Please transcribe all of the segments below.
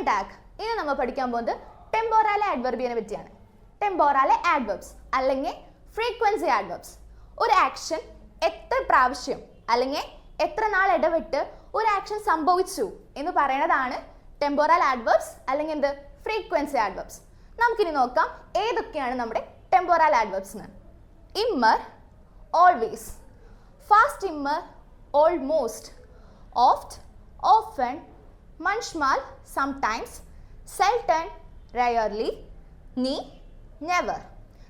Tag. ഇനി നമ്മൾ പഠിക്കാൻ പോകുന്നത് ടെമ്പോറാലെ ആഡ്വർബിയനെ പറ്റിയാണ്. ടെമ്പോറാലെ ആഡ്വർബ്സ് അല്ലെങ്കിൽ ഫ്രീക്വൻസി ആഡ്വർബ്സ്. ഒരു ആക്ഷൻ എത്ര പ്രാവശ്യം അല്ലെങ്കിൽ എത്ര നാൾ ഇടവിട്ട് ഒരു ആക്ഷൻ സംഭവിച്ചു എന്ന് പറയുന്നതാണ് ടെമ്പോറൽ ആഡ്വർബ്സ് അല്ലെങ്കിൽ എന്ത് ഫ്രീക്വൻസി ആഡ്വർബ്സ്. നമുക്കിനി നോക്കാം ഏതൊക്കെയാണ് നമ്മുടെ ടെമ്പോറൽ ആഡ്വർബ്സ് എന്ന്. immer, always, fast immer, almost, oft, often, manchmal, sometimes, selten, rarely, nie, never.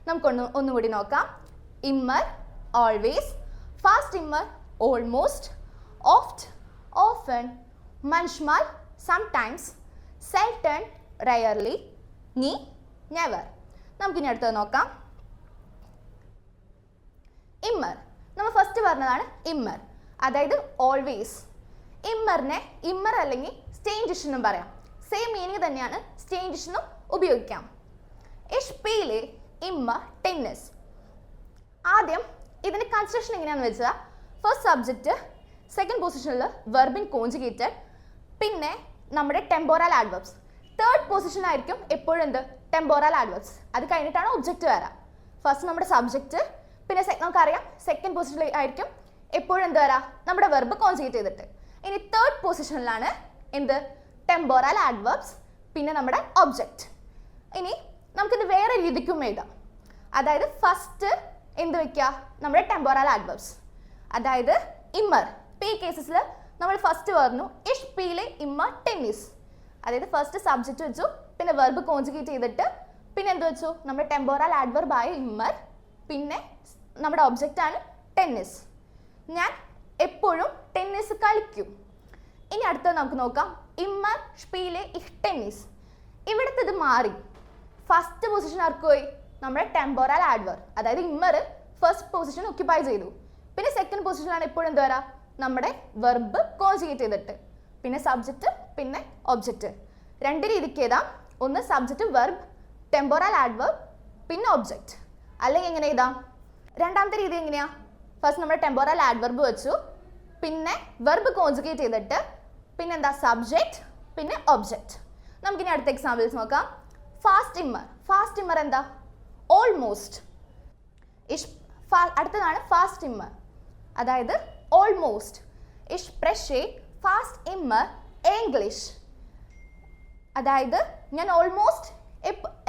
നമുക്ക് ഒന്നുകൂടി നോക്കാം. immer, always, fast immer, almost, oft, often, manchmal, sometimes, selten, rarely, nie, never. നമുക്കിനി അടുത്തത് നോക്കാം. immer. നമ്മൾ ഫസ്റ്റ് പറഞ്ഞതാണ് immer, അതായത് ഓൾവേസ്. ഇമ്മറിനെ ഇമ്മർ അല്ലെങ്കിൽ സ്റ്റേഞ്ചിഷ് എന്നും പറയാം. സെയിം മീനിങ് തന്നെയാണ് സ്റ്റേഞ്ചിഷനും ഉപയോഗിക്കാം. Ich spiele immer Tennis. ആദ്യം ഇതിന്റെ കൺസ്ട്രക്ഷൻ എങ്ങനെയാണെന്ന് വെച്ചാൽ ഫസ്റ്റ് സബ്ജക്റ്റ്, സെക്കൻഡ് പൊസിഷനിൽ വെർബിൻ കോൺജുഗേറ്റഡ്, പിന്നെ നമ്മുടെ ടെമ്പോറൽ ആഡ്വർബ്സ്. തേർഡ് പൊസിഷനായിരിക്കും എപ്പോഴും എന്ത് ടെമ്പോറൽ ആഡ്വർബ്സ്. അത് കഴിഞ്ഞിട്ടാണ് ഒബ്ജക്റ്റ് വരാം. ഫസ്റ്റ് നമ്മുടെ സബ്ജക്റ്റ്, പിന്നെ നമുക്കറിയാം സെക്കൻഡ് പൊസിഷനിൽ ആയിരിക്കും എപ്പോഴും എന്ത് വരാം നമ്മുടെ വെർബ് കോൺജുഗേറ്റ് ചെയ്തിട്ട്. ഇനി തേർഡ് പൊസിഷനിലാണ് എന്ത് ടെമ്പോറൽ ആഡ്വർബ്സ്, പിന്നെ നമ്മുടെ ഒബ്ജക്റ്റ്. ഇനി നമുക്കിത് വേറെ രീതിക്കും എഴുതാം. അതായത് ഫസ്റ്റ് എന്ത് വെക്കുക നമ്മുടെ ടെമ്പോറൽ ആഡ്വർബ്സ്, അതായത് immer. ഈ കേസസിൽ നമ്മൾ ഫസ്റ്റ് പറഞ്ഞു ich spiele immer Tennis. അതായത് ഫസ്റ്റ് സബ്ജക്റ്റ് വെച്ചു, പിന്നെ വെർബ് കോൺജുഗേറ്റ് ചെയ്തിട്ട് പിന്നെ എന്ത് വെച്ചു നമ്മുടെ ടെമ്പോറൽ ആഡ്വർബ് ആയ immer, പിന്നെ നമ്മുടെ ഒബ്ജക്റ്റ് ആണ് ടെന്നീസ്. ഞാൻ എപ്പോഴും ടെന്നീസ് കളിക്കും. ഇനി അടുത്തത് നമുക്ക് നോക്കാം. immer spiele ich Tennis. ഇവിടുത്തെ ഇത് മാറി. ഫസ്റ്റ് പൊസിഷൻ ആർക്കുപോയി നമ്മുടെ ടെമ്പോറൽ ആഡ്വർബ്, അതായത് immer ഫസ്റ്റ് പൊസിഷൻ ഒക്യുപ്പൈ ചെയ്തു. പിന്നെ സെക്കൻഡ് പൊസിഷനിലാണ് എപ്പോഴും എന്ത് വരാം നമ്മുടെ വെർബ് കോൺജുഗേറ്റ് ചെയ്തിട്ട്, പിന്നെ സബ്ജക്റ്റ് പിന്നെ ഒബ്ജക്റ്റ്. രണ്ട് രീതിക്ക് എഴുതാം. ഒന്ന് സബ്ജക്റ്റ് വെർബ്, ടെമ്പോറൽ ആഡ്വർബ്, പിന്നെ ഒബ്ജക്റ്റ്. അല്ലെങ്കിൽ എങ്ങനെ എഴുതാം? രണ്ടാമത്തെ രീതി എങ്ങനെയാ? ഫസ്റ്റ് നമ്മുടെ ടെമ്പോറൽ ആഡ്വർബ് വെച്ചു, പിന്നെ വെർബ് കോൺജുഗേറ്റ് ചെയ്തിട്ട് പിന്നെ എന്താ സബ്ജക്റ്റ് പിന്നെ ഒബ്ജക്റ്റ്. നമുക്കിനി അടുത്ത എക്സാമ്പിൾസ് നോക്കാം. Fast immer. ഫാസ്റ്റ് immer എന്താ ഓൾമോസ്റ്റ്. അടുത്തതാണ് ഫാസ്റ്റ് immer, അതായത് almost. ich spreche fast immer English. അതായത് ഞാൻ ഓൾമോസ്റ്റ്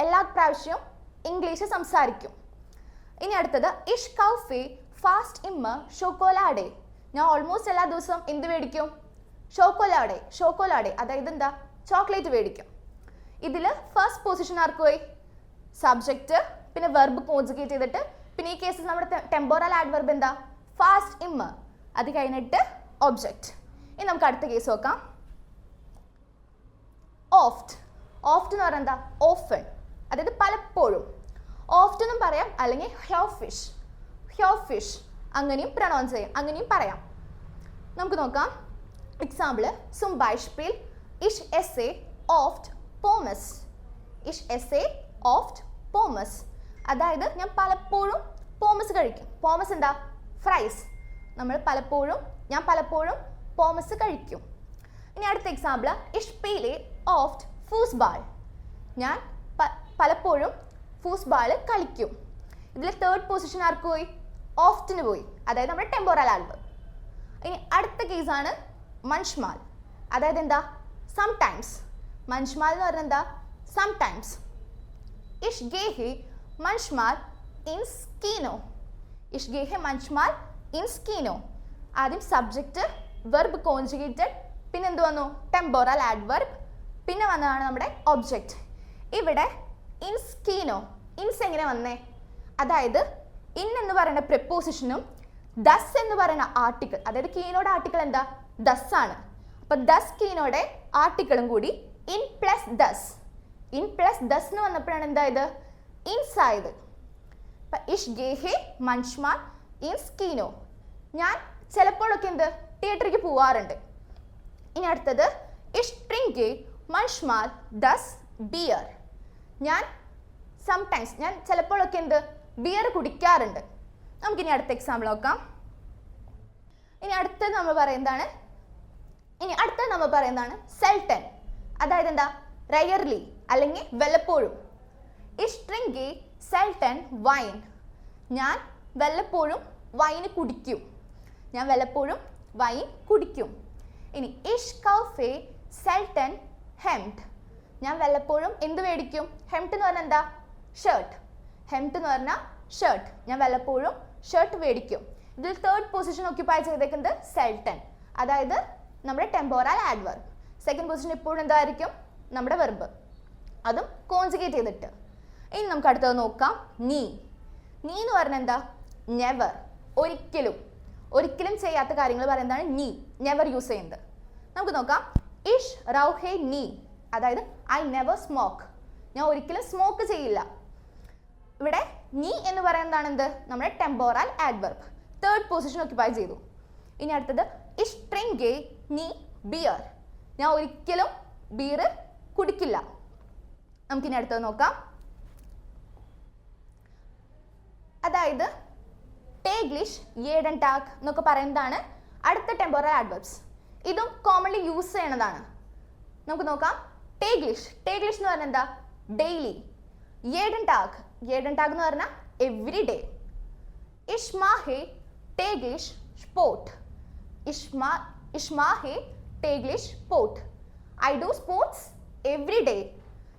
എല്ലാ പ്രാവശ്യവും ഇംഗ്ലീഷ് സംസാരിക്കും. ഇനി അടുത്തത് ich kaufe fast immer Schokolade. ഞാൻ ഓൾമോസ്റ്റ് എല്ലാ ദിവസവും എന്ത് മേടിക്കും? ഷോക്കോലാഡെ, അതായത് എന്താ ചോക്ലേറ്റ് മേടിക്കും. ഇതിൽ ഫസ്റ്റ് പൊസിഷൻ ആർക്ക് പോയി സബ്ജക്റ്റ്, പിന്നെ വെർബ് കോൺജുഗേറ്റ് ചെയ്തിട്ട്, പിന്നെ ഈ കേസിൽ നമ്മുടെ ടെമ്പോറൽ ആഡ്വർബ് എന്താ ഫാസ്റ്റ് immer, അത് കഴിഞ്ഞിട്ട് ഒബ്ജക്റ്റ്. ഇനി നമുക്ക് അടുത്ത കേസ് നോക്കാം. ഓഫ്റ്റ്. ഓഫ്റ്റ് എന്ന് പറഞ്ഞാൽ എന്താ ഓഫൻ, അതായത് പലപ്പോഴും. ഓഫ്റ്റ് എന്നും പറയാം, അല്ലെങ്കിൽ ഹ്യോഫിഷ് അങ്ങനെയും പ്രൊനൗൺസ് ചെയ്യാം, അങ്ങനെയും പറയാം. നമുക്ക് നോക്കാം example. zum Beispiel ich esse oft Pommes. ich esse oft Pommes, അതായത് ഞാൻ പലപ്പോഴും പോമസ് കഴിക്കും. പോമസ് എന്താ ഫ്രൈസ്. ഞാൻ പലപ്പോഴും പോമസ് കഴിക്കും. ഇനി അടുത്ത example. ich spiele oft Fußball. ഞാൻ പലപ്പോഴും ഫൂസ്ബാൾ കളിക്കും. ഇതിൽ തേർഡ് പൊസിഷൻ ആർക്ക് പോയി? ഓഫ്റ്റിന് പോയി, അതായത് നമ്മുടെ ടെമ്പോറൽ ആഡ്വർബ്. ഇനി അടുത്ത കേസാണ് manchmal, അതായത് എന്താ സംടൈംസ്. manchmal എന്ന് പറഞ്ഞാൽ എന്താ sometimes. ich gehe manchmal ins Kino. ich gehe manchmal ins Kino. ആദ്യം സബ്ജക്റ്റ്, വെർബ് കോൺജുഗേറ്റഡ്, പിന്നെ എന്ത് വന്നു ടെമ്പോറൽ ആഡ്വർബ്, പിന്നെ വന്നതാണ് നമ്മുടെ ഒബ്ജക്റ്റ്. ഇവിടെ ഇൻസ് കീനോ, ഇൻസ് എങ്ങനെ വന്നേ? അതായത് ഇൻ എന്ന് പറയുന്ന പ്രിപ്പോസിഷനും ദസ് എന്ന് പറയുന്ന ആർട്ടിക്കിൾ, അതായത് കീനോടെ ആർട്ടിക്കിൾ എന്താ ദസ് ആണ്. അപ്പൊ ദസ് കീനോടെ ആർട്ടിക്കിളും കൂടി ഇൻ പ്ലസ് ദസ് എന്ന് വന്നപ്പോഴാണ് എന്തായത് ഇൻസ് ആയത്. ich gehe manchmal ins Kino. ഞാൻ ചിലപ്പോഴൊക്കെ എന്ത് തിയേറ്ററിലേക്ക് പോവാറുണ്ട്. ഇനി അടുത്തത് ich trinke manchmal das Bier. ഞാൻ ചിലപ്പോഴൊക്കെ എന്ത് ബിയർ കുടിക്കാറുണ്ട്. നമുക്കിനി അടുത്ത എക്സാമ്പിൾ നോക്കാം. ഇനി അടുത്തത് നമ്മൾ പറയുന്നതാണ് സെൽട്ടൻ, അതായത് എന്താ റയർലി അല്ലെങ്കിൽ വല്ലപ്പോഴും. ഇഷ് ട്രിങ്കെ സെൽട്ടൻ വൈൻ. ഞാൻ വല്ലപ്പോഴും വൈൻ കുടിക്കും. ഞാൻ വല്ലപ്പോഴും വൈൻ കുടിക്കും. ഇനി ഇഷ് കൗഫെ സെൽട്ടൻ ഹെംഡ്. ഞാൻ വല്ലപ്പോഴും എന്ത് മേടിക്കും? ഹെംഡ് എന്ന് പറഞ്ഞാൽ എന്താ? ഷർട്ട്. ഹെംഡ് എന്ന് പറഞ്ഞാൽ ഷർട്ട്. ഞാൻ വല്ലപ്പോഴും ഷർട്ട് മേടിക്കും. ഇതിൽ തേർഡ് പൊസിഷൻ ഓക്യുപ്പൈ ചെയ്തേക്കുന്നത് സെൽട്ടൻ, അതായത് നമ്മുടെ ടെമ്പോറൽ ആഡ്വർബ്. സെക്കൻഡ് പൊസിഷൻ ഇപ്പോഴും എന്തായിരിക്കും? നമ്മുടെ വെർബ്, അതും കോൺജുഗേറ്റ് ചെയ്തിട്ട്. ഇനി നമുക്ക് അടുത്തത് നോക്കാം. നീ. നീ എന്ന് പറഞ്ഞാൽ എന്താ? നെവർ. ഒരിക്കലും. ഒരിക്കലും ചെയ്യാത്ത കാര്യങ്ങൾ പറയുന്നതാണ് നീ, നെവർ യൂസ് ചെയ്യുന്നത്. നമുക്ക് നോക്കാം. ഇഷ് റൗഹെ നീ, അതായത് ഐ നെവർ സ്മോക്ക്. ഞാൻ ഒരിക്കലും സ്മോക്ക് ചെയ്യില്ല. ഇവിടെ നീ എന്ന് പറയുന്നതാണ് എന്ത്? നമ്മുടെ temporal adverb. Third position occupy ചെയ്തു. ഇനി അടുത്തത് ഇഷ് ട്രിങ്കെ നീ ബിയർ. ഞാൻ ഒരിക്കലും ബിയർ കുടിക്കില്ല. നമുക്കിനി അടുത്തത് നോക്കാം. അതായത് ടേഗ്ലിഷ് യേഡൻ ടാഗ് എന്നൊക്കെ പറയുന്നതാണ് അടുത്ത ടെമ്പോറൽ ആഡ്വർബ്സ്. ഇതും കോമൺലി യൂസ് ചെയ്യണതാണ്. നമുക്ക് നോക്കാം. ടേഗ്ലിഷ്. ടേഗ്ലിഷ് എന്ന് പറഞ്ഞാൽ എന്താ? ഡെയിലി. യേഡൻ ടാഗ്. യേഡൻ ടാഗ് എന്ന് പറഞ്ഞാൽ എവ്രി ഡേ. ഇഷ്മാഹെ ടേഗ്ലിഷ് സ്പോർട്ട്. ഇഷ്മാഹെ ടേഗ്ലിഷ് സ്പോർട്ട്. I do sports every day.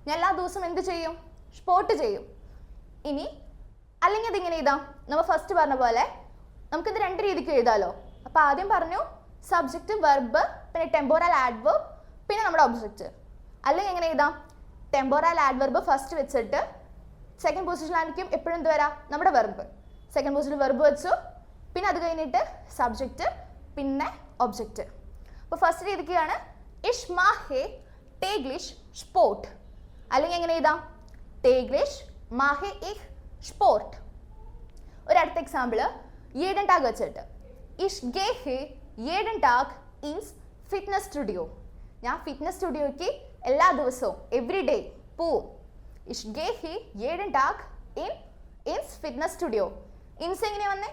ഞാൻ എല്ലാ ദിവസവും എന്ത് ചെയ്യും? സ്പോർട്ട് ചെയ്യും. ഇനി അല്ലെങ്കിൽ അതിങ്ങനെ എഴുതാം. നമ്മൾ ഫസ്റ്റ് പറഞ്ഞ പോലെ നമുക്കിത് രണ്ട് രീതിക്ക് എഴുതാമല്ലോ. അപ്പോൾ ആദ്യം പറഞ്ഞു സബ്ജക്റ്റ്, വെർബ്, പിന്നെ ടെമ്പോറൽ ആഡ്വർബ്, പിന്നെ നമ്മുടെ ഒബ്ജക്റ്റ്. അല്ലെങ്കിൽ എങ്ങനെ എഴുതാം? ടെമ്പോറൽ ആഡ്വർബ് ഫസ്റ്റ് വെച്ചിട്ട് സെക്കൻഡ് പൊസിഷനിലായിരിക്കും എപ്പോഴും എന്ത് വരാം? നമ്മുടെ വെർബ്. സെക്കൻഡ് പൊസിഷനിൽ വെർബ് വെച്ചു, പിന്നെ അത് കഴിഞ്ഞിട്ട് സബ്ജക്റ്റ്, പിന്നെ ഒബ്ജക്റ്റ്. അപ്പോൾ ഫസ്റ്റ് രീതിക്കാണ് ഇഷ്മാഹെ ടേഗ്ലിഷ് സ്പോർട്ട്. അല്ലെങ്കിൽ എങ്ങനെ എഴുതാം? ടേഗ്ലിഷ് മാഹെ ഇഹ് സ്പോർട്ട്. ഒരടുത്ത എക്സാമ്പിള് യേഡൻ ടാഗ് വെച്ചിട്ട് ഇഷ് ഗേഹെ യേഡൻ ടാഗ് ഇൻസ് ഫിറ്റ്നസ് സ്റ്റുഡിയോ. ഞാൻ ഫിറ്റ്നസ് സ്റ്റുഡിയോയ്ക്ക് എല്ലാ ദിവസവും എവ്രി ഡേ പോവും. ഇഷ് ഗേഹെ യേഡൻ ടാഗ് ഇൻസ് ഫിറ്റ്നസ് സ്റ്റുഡിയോ. ഇൻസ് എങ്ങനെ വന്നേ?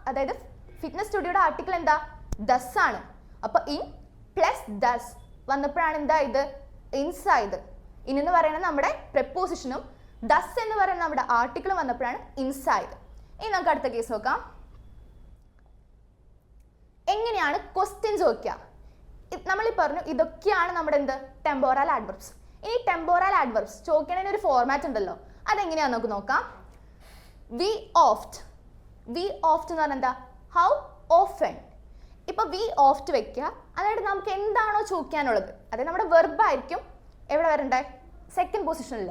അതായത് ഫിറ്റ്നസ് സ്റ്റുഡിയോയുടെ ആർട്ടിക്കിൾ എന്താ? ദസ് ആണ്. അപ്പോൾ ഇൻ പ്ലസ് ദസ് വന്നപ്പോഴാണ് എന്താ ഇത്? ഇൻസ് ആയത്. ഇൻ എന്ന് പറയുന്നത് നമ്മുടെ പ്രെപ്പോസിഷനും ദസ് എന്ന് പറയുന്ന നമ്മുടെ ആർട്ടിക്കിൾ വന്നപ്പോഴാണ് ഇൻസ് ആയത്. ഇനി നമുക്ക് അടുത്ത കേസ് നോക്കാം. എങ്ങനെയാണ് ക്വസ്റ്റ്യൻ ചോദിക്കുക? നമ്മളീ പറഞ്ഞു ഇതൊക്കെയാണ് നമ്മുടെ എന്ത്? ടെമ്പോറൽ ആഡ്വർബ്സ്. ഇനി ടെമ്പോറൽ ആഡ്വർബ്സ് ചോദിക്കണതിന് ഒരു ഫോർമാറ്റ് ഉണ്ടല്ലോ, അതെങ്ങനെയാണെന്ന് നമുക്ക് നോക്കാം. വി ഓഫ്റ്റ്. വി ഓഫ്റ്റ് എന്ന് പറഞ്ഞാൽ എന്താ? How often. ഇപ്പൊ വി ഓഫ്റ്റ് വെക്കുക, അതായത് നമുക്ക് എന്താണോ ചോദിക്കാനുള്ളത്, അതായത് നമ്മുടെ വെർബ് ആയിരിക്കും എവിടെ വരണ്ടേ? സെക്കൻഡ് പൊസിഷനിൽ.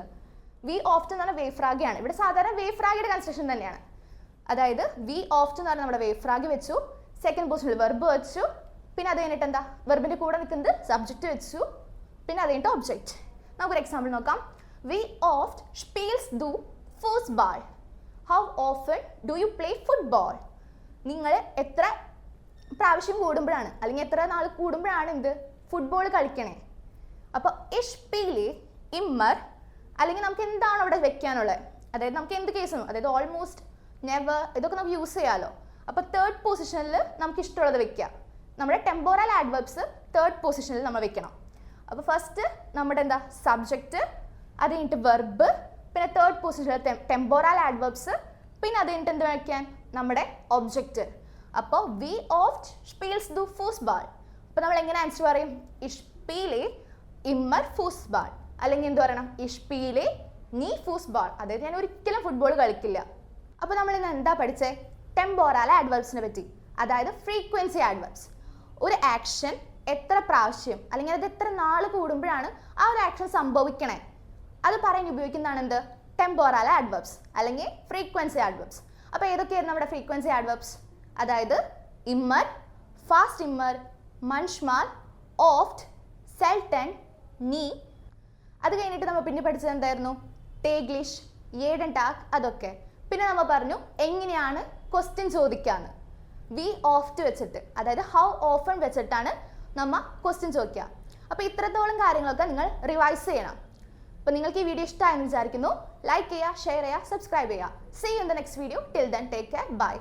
വി ഓഫ്റ്റ് എന്ന് പറഞ്ഞാൽ വേഫ്രാഗിയാണ്. ഇവിടെ സാധാരണ വേഫ്രാഗിയുടെ കൺസ്ട്രക്ഷൻ തന്നെയാണ്. അതായത് വി ഓഫ്റ്റ് എന്ന് പറഞ്ഞാൽ നമ്മുടെ വേഫ്രാഗി വെച്ചു, സെക്കൻഡ് പൊസിഷനിൽ വെർബ് വെച്ചു, പിന്നെ അത് കഴിഞ്ഞിട്ട് എന്താ? വെർബിന്റെ കൂടെ നിൽക്കുന്നത് സബ്ജക്റ്റ് വെച്ചു, പിന്നെ അത് കഴിഞ്ഞിട്ട് ഒബ്ജക്റ്റ്. നമുക്കൊരു എക്സാമ്പിൾ നോക്കാം. വി ഓഫ്റ്റ് സ്പീൽസ് ദു football. How often do you play football? നിങ്ങൾ എത്ര പ്രാവശ്യം കൂടുമ്പോഴാണ്, അല്ലെങ്കിൽ എത്ര നാൾ കൂടുമ്പോഴാണ് എന്ത്? ഫുട്ബോൾ കളിക്കണേ. അപ്പോൾ ഇഷ് പീലെ ഇമ്മർ, അല്ലെങ്കിൽ നമുക്ക് എന്താണ് അവിടെ വെക്കാനുള്ളത്, അതായത് നമുക്ക് എന്ത് കേസും, അതായത് ഓൾമോസ്റ്റ്, നെവർ, ഇതൊക്കെ നമുക്ക് യൂസ് ചെയ്യാമല്ലോ. അപ്പോൾ തേർഡ് പൊസിഷനിൽ നമുക്ക് ഇഷ്ടമുള്ളത് വെക്കുക. നമ്മുടെ ടെമ്പോറൽ ആഡ്വർബ്സ് തേർഡ് പൊസിഷനിൽ നമ്മൾ വെക്കണം. അപ്പോൾ ഫസ്റ്റ് നമ്മുടെ എന്താ? സബ്ജക്റ്റ്, അത് കഴിഞ്ഞിട്ട് വെർബ്, പിന്നെ തേർഡ് പൊസിഷനിൽ ടെമ്പോറൽ ആഡ്വർബ്സ്, പിന്നെ അത് കഴിഞ്ഞിട്ട് എന്ത് വയ്ക്കാൻ? നമ്മുടെ ഒബ്ജക്റ്റ്. അപ്പോൾ വി ഓഫ്റ്റ് സ്പീൽസ് ദു ഫുട്ബോൾ. അപ്പോൾ നമ്മൾ എങ്ങനെ ആൻസർ പറയും? ഇഷ് പീലെ ഇമ്മർ ഫുട്ബോൾ. അല്ലെങ്കിൽ എന്ത് പറയണം? ഇഷ് പീലെ നീ ഫുട്ബോൾ. അതായത് ഞാൻ ഒരിക്കലും ഫുട്ബോൾ കളിക്കില്ല. അപ്പോൾ നമ്മൾ ഇന്ന് എന്താ പഠിച്ചേ? ടെമ്പോറൽ ആഡ്വർബ്സിനെ പറ്റി, അതായത് ഫ്രീക്വൻസി ആഡ്വർബ്സ്. ഒരു ആക്ഷൻ എത്ര പ്രാവശ്യം അല്ലെങ്കിൽ അത് എത്ര നാൾ കൂടുമ്പോഴാണ് ആ ഒരു ആക്ഷൻ സംഭവിക്കണേ, അത് പറയാൻ ഉപയോഗിക്കുന്നതാണ് എന്ത്? ടെമ്പോറൽ ആഡ്വർബ്സ് അല്ലെങ്കിൽ ഫ്രീക്വൻസി ആഡ്വർബ്സ്. അപ്പോൾ ഏതൊക്കെയായിരുന്നു നമ്മുടെ ഫ്രീക്വൻസി ആഡ്വർബ്സ്? അതായത് ഇമ്മർ, ഫാസ്റ്റ് ഇമ്മർ, മൻഷ്മാൽ, ഓഫ്റ്റ്, സെൽട്ടൻ, നീ. അത് കഴിഞ്ഞിട്ട് നമ്മൾ പിന്നെ പഠിച്ചത് എന്തായിരുന്നു? ടേഗ്ലിഷ്, യേഡൻ ടാഗ്, അതൊക്കെ. പിന്നെ നമ്മൾ പറഞ്ഞു എങ്ങനെയാണ് ക്വസ്റ്റ്യൻ ചോദിക്കാന്ന്. വി ഓഫ്റ്റ് വെച്ചിട്ട്, അതായത് ഹൗ ഓഫൺ വെച്ചിട്ടാണ് നമ്മൾ ക്വസ്റ്റ്യൻ ചോദിക്കുക. അപ്പോൾ ഇത്രത്തോളം കാര്യങ്ങളൊക്കെ നിങ്ങൾ റിവൈസ് ചെയ്യണം. അപ്പോൾ നിങ്ങൾക്ക് ഈ വീഡിയോ ഇഷ്ടമായെന്ന് വിചാരിക്കുന്നു. ലൈക്ക് ചെയ്യുക, ഷെയർ ചെയ്യുക, സബ്സ്ക്രൈബ് ചെയ്യുക. See you in the next video. Till then take care. By.